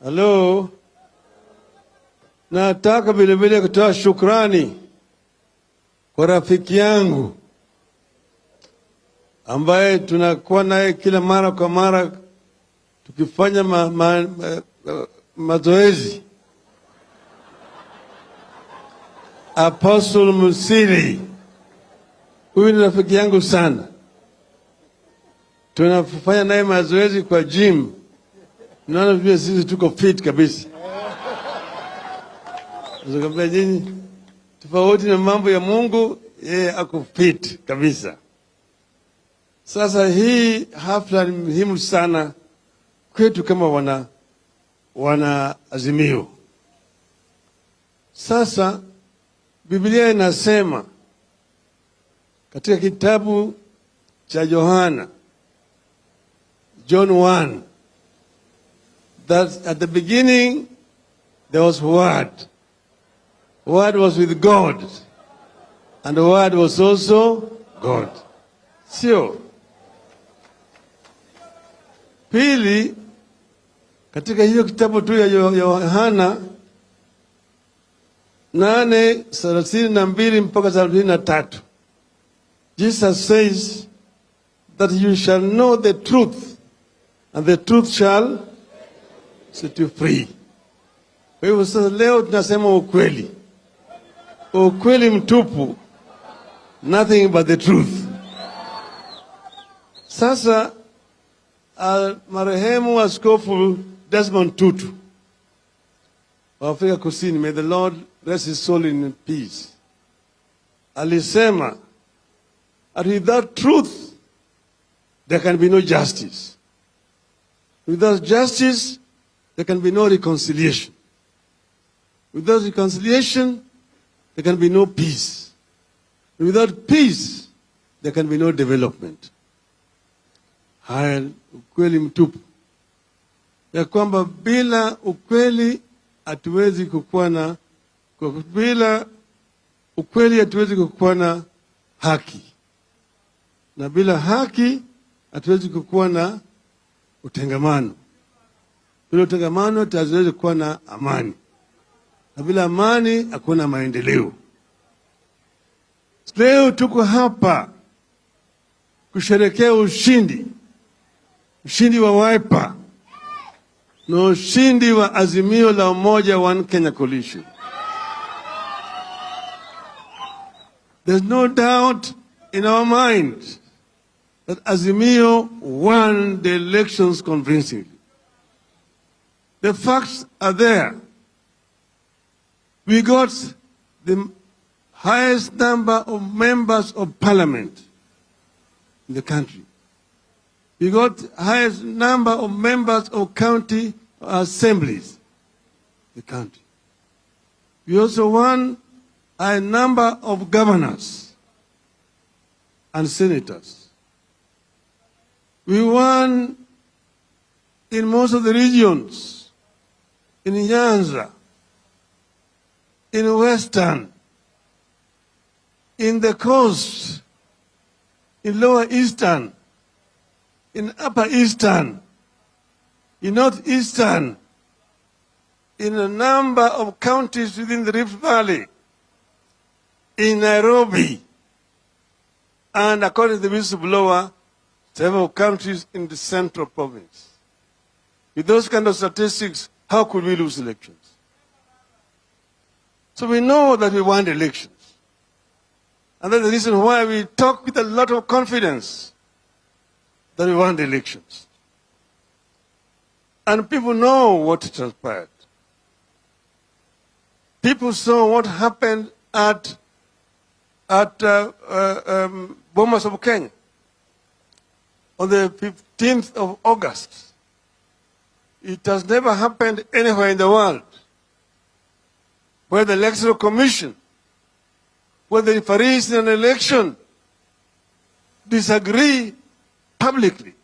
Halo, nataka vilevile kutoa shukrani kwa rafiki yangu ambaye tunakuwa naye kila mara kwa mara tukifanya mazoezi, Apostle Musili. Huyu ni rafiki yangu sana, tunafanya naye mazoezi kwa gym. Naona vile sisi tuko fit kabisa. Ndio nyinyi tofauti na mambo ya Mungu, yeye ako fit kabisa. Sasa hii hafla ni muhimu sana kwetu kama wana azimio. Sasa Biblia inasema katika kitabu cha Yohana, John 1, that at the beginning there was Word. Word was with God, and the Word was also God. Sio? Pili, katika hiyo kitabu tu ya Yohana 8:32 mpaka 33, Jesus says that you shall know the truth, and the truth shall set you free. Kwa hivyo sasa leo tunasema ukweli. Ukweli mtupu, nothing but the truth. Sasa marehemu Askofu Desmond Tutu wa Afrika Kusini, may the Lord rest his soul in peace, alisema that without truth there can be no justice. Without justice there can be no reconciliation. Without reconciliation there can be no peace. Without peace there can be no development. Haya ukweli mtupu, ya kwamba bila ukweli hatuwezi kukuwa na, bila ukweli hatuwezi kukuwa na haki, na bila haki hatuwezi kukuwa na utengamano. Bila utengamano hatuwezi kuwa na amani, na bila amani hakuna maendeleo. Leo tuko hapa kusherehekea ushindi wa Wiper na ushindi wa azimio la umoja One Kenya Coalition. There's no doubt in our mind that Azimio won the elections convincingly. The facts are there. We got the highest number of members of parliament in the country. We got the highest number of members of county assemblies in the country. We also won a number of governors and senators. We won in most of the regions, in Nyanza, in Western, in the coast, in Lower Eastern, in Upper Eastern, in Northeastern, in a number of counties within the Rift Valley, in Nairobi, and according to the whistleblower, several countries in the Central Province. With those kind of statistics, how could we lose elections? So we know that we won the elections. And that's the reason why we talk with a lot of confidence that we won the elections. And people know what transpired. People saw what happened at Bomas of Kenya on the 15th of August. It has never happened anywhere in the world where the Electoral Commission, where the referees in an election disagree publicly.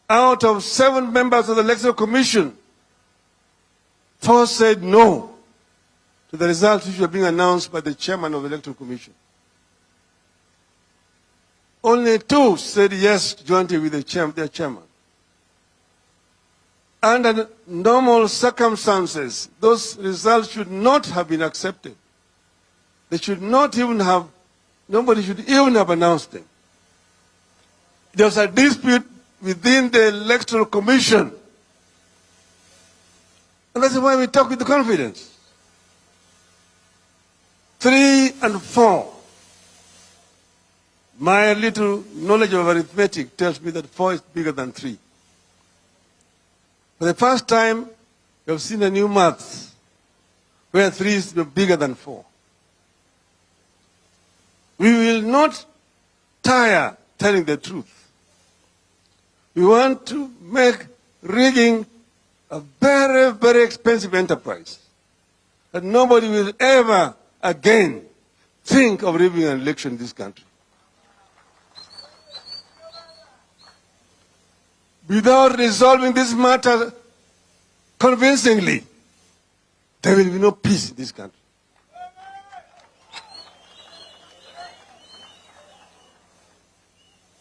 Out of 7 members of the Electoral Commission, 4 said no to the results which were being announced by the chairman of the Electoral Commission. Only 2 said yes jointly with their chairman. Under normal circumstances, those results should not have been accepted. They should not even have, nobody should even have announced them. There was a dispute within the Electoral Commission. And that's why we talk with confidence. 3 and 4. My little knowledge of arithmetic tells me that 4 is bigger than 3. For the first time, we have seen a new math where 3 is bigger than 4. We will not tire telling the truth. We want to make rigging a very, very expensive enterprise. That nobody will ever again think of rigging an election in this country. Without resolving this matter convincingly, there will be no peace in this country.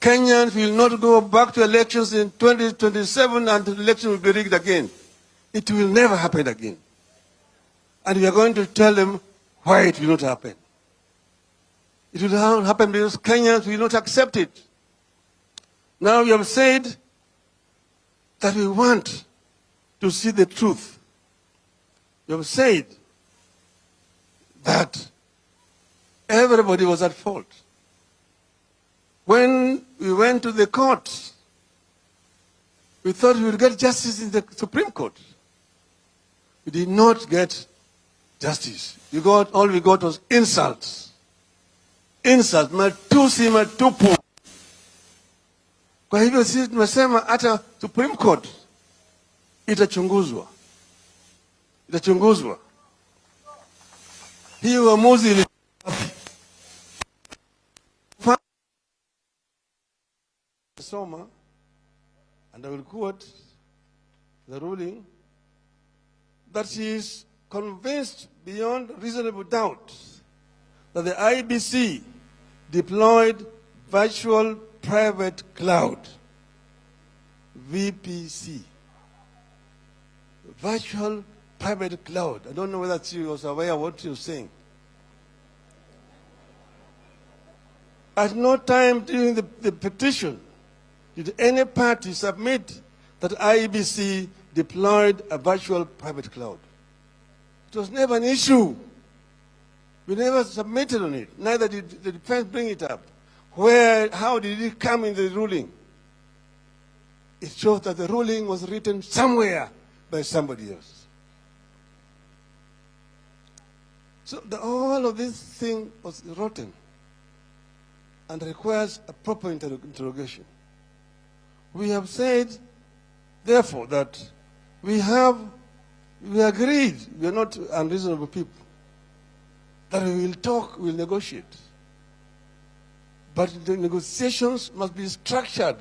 Kenyans will not go back to elections in 2027 and the election will be rigged again. It will never happen again. And we are going to tell them why it will not happen. It will not happen because Kenyans will not accept it. Now we have said that we want to see the truth. We have said that everybody was at fault. When we went to the court, we thought we would get justice in the Supreme Court. We did not get justice. All we got was insults. Insults, matusi, matupu. Kwa hivyo sisi tumesema hata Supreme Court itachunguzwa. Itachunguzwa. Hii uamuzi ili Soma, and I will quote the ruling, that she is convinced beyond reasonable doubt that the IBC deployed virtual private cloud, VPC. Virtual private cloud. I don't know whether she was aware of what she was saying. At no time during the petition did any party submit that IEBC deployed a virtual private cloud. It was never an issue. We never submitted on it. Neither did the defense bring it up. How did it come in the ruling? It shows that the ruling was written somewhere by somebody else. So all of this thing was rotten and requires a proper interrogation. We have said, therefore, that we agreed, we are not unreasonable people, that we will talk, we will negotiate. But the negotiations must be structured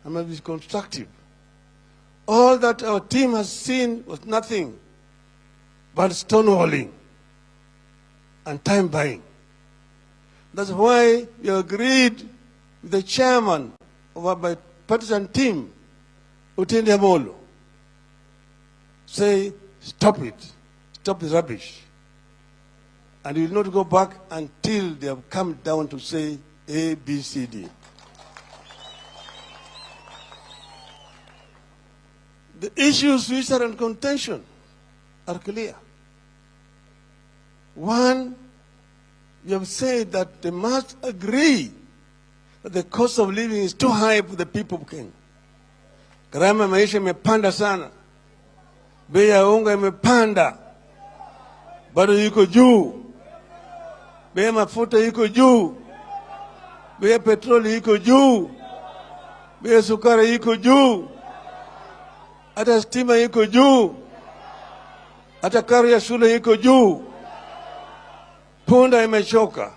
and must be constructive. All that our team has seen was nothing but stonewalling and time buying. That's why we agreed with the chairman of our bipartisan team, Utende Amolo, say, stop it, stop the rubbish. And we will not go back until they have come down to say A, B, C, D. The issues which are in contention are clear. One, we have said that they must agree that the cost of living is too high for the people of Kenya. Gharama ya maisha imepanda sana. Bei ya unga imepanda. Bado yuko juu. Bei ya mafuta yuko juu. Bei ya petroli yuko juu. Bei ya sukari yuko juu. Hata stima yuko juu. Hata karo ya shule yuko juu. Punda imechoka.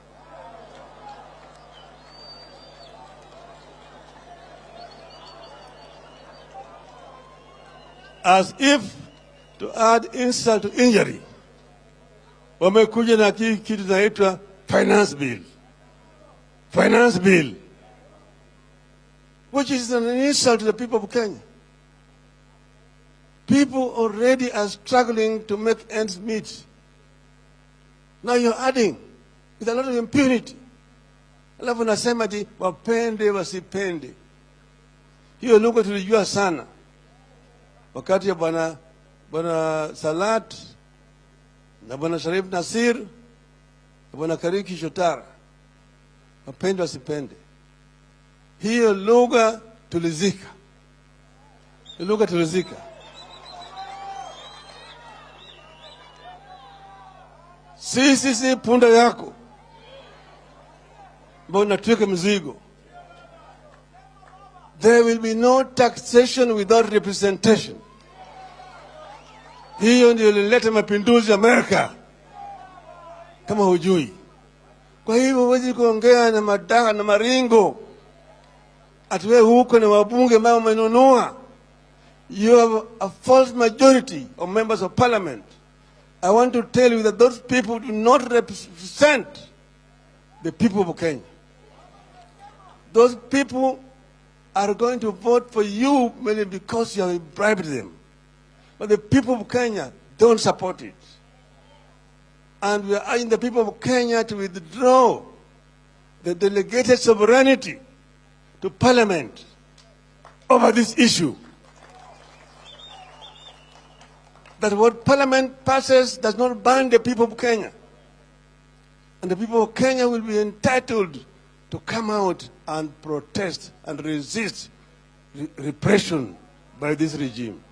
As if to add insult to injury, wamekuja na kitu inaitwa finance bill. Finance bill, which is an insult to the people of Kenya. people already are struggling to make ends meet. Now you're adding with a lot of impunity. Alafu nasema ati wapende wasipende. Hiyo lugha tulijua sana wakati ya bwana Salat na bwana Sharif Nasir na bwana Kariki Shotara. Wapende wasipende. Hiyo lugha tulizika. Lugha tulizika. Si punda yako. Mbona tuweke mzigo. There will be no taxation without representation. Hiyo ndio ilileta mapinduzi Amerika. Kama hujui. Kwa hivyo huwezi kuongea na madaha na maringo. Atuwe huko na wabunge ambao wamenunua. You have a false majority of members of parliament. I want to tell you that those people do not represent the people of Kenya. Those people are going to vote for you merely because you have bribed them. But the people of Kenya don't support it. And we are urging the people of Kenya to withdraw the delegated sovereignty to parliament over this issue. That what parliament passes does not bind the people of Kenya. And the people of Kenya will be entitled to come out and protest and resist repression by this regime.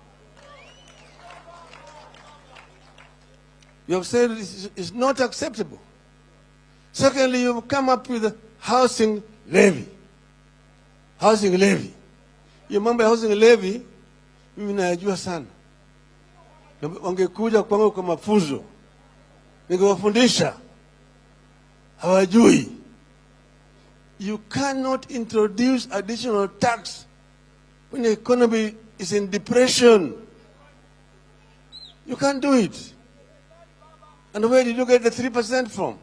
You have said it's not acceptable. Secondly, you have come up with a housing levy. Housing levy. You remember housing levy? Mimi najua sana. Wangekuja kwangu kwa mafunzo. Ningewafundisha. Hawajui. You cannot introduce additional tax when the economy is in depression. You can't do it. And where did you get the 3% from?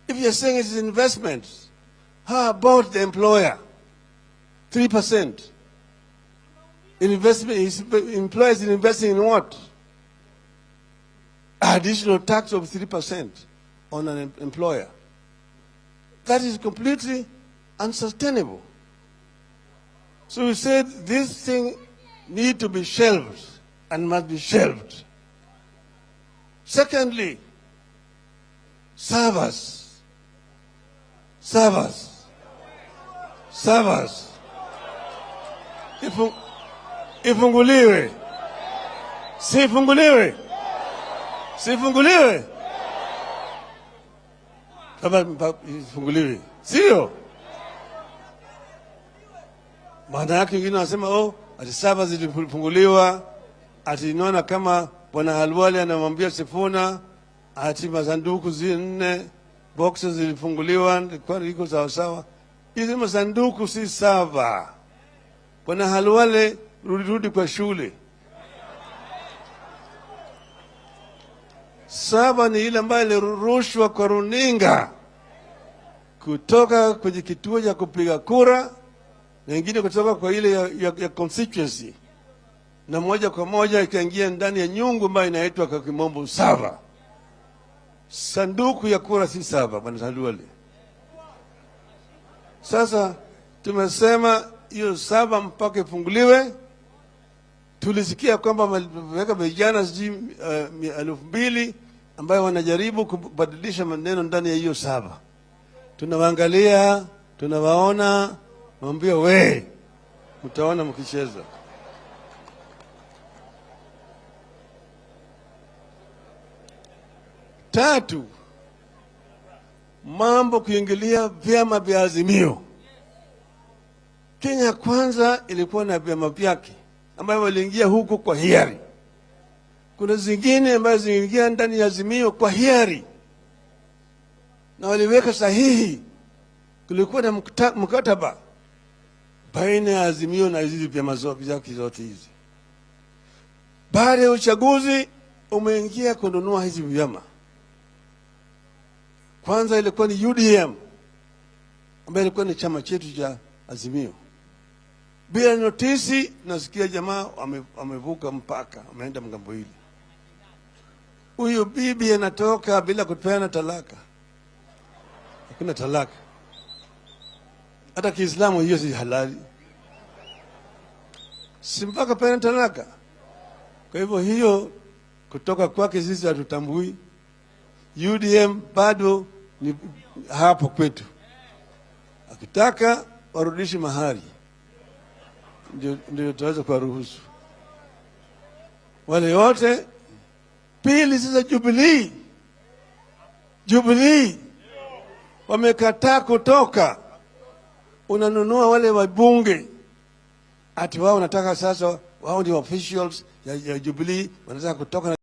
If you're saying it's investments, how about the employer? 3%. Employers investing in what? Additional tax of 3% on an employer. That is completely unsustainable. So we said this thing need to be shelved and must be shelved. Secondly, servers. Ifunguliwe. Sifunguliwe. Kama ifunguliwe. Sio? Maana yake wengine wanasema ati servers zilifunguliwa, ati inaona kama bwana Halwali anamwambia Sifuna ati masanduku 4 boxes zilifunguliwa kwa iko sawa sawa. Hizi masanduku si sawa. Bwana Halwali rudi kwa shule. Saba ni ile ambayo ilirushwa kwa runinga kutoka kwenye kituo cha kupiga kura na nyingine kutoka kwa ile ya constituency, na moja kwa moja ikaingia ndani ya nyungu ambayo inaitwa kwa kimombo sava. Sanduku ya kura si sava, bwana Halwali. Sasa tumesema hiyo sava mpaka ifunguliwe. Tulisikia kwamba wameweka vijana 2,000 ambayo wanajaribu kubadilisha maneno ndani ya hiyo sava. Tunawaangalia, tunawaona, mwambie mtaona mkicheza. Tatu, mambo kuingilia vyama vya azimio. Kenya Kwanza ilikuwa na vyama vyake ambayo waliingia huko kwa hiari. Kuna zingine ambazo ziliingia ndani ya azimio kwa hiari na waliweka sahihi. Kulikuwa na mkataba baina ya azimio na hizi vyama zote hizi. Baada ya uchaguzi umeingia kununua hizi vyama. Kwanza ilikuwa ni UDM ambayo ilikuwa ni chama chetu cha azimio. bila notisi. Nasikia jamaa wamevuka mpaka, wameenda mgambo hili. Huyu bibi anatoka bila kupeana talaka. Hakuna talaka. Hata Kiislamu hiyo si halali. Si mpaka peana talaka. Kwa hivyo hiyo kutoka kwake sisi hatutambui. UDM bado ni hapo kwetu. Akitaka warudishi mahali, ndio tutaweza kuwaruhusu wale wote. Pili, sasa Jubilee wamekataa kutoka. Unanunua wale wabunge ati wao wanataka sasa, wao ndio officials ya Jubilee, wanataka kutoka.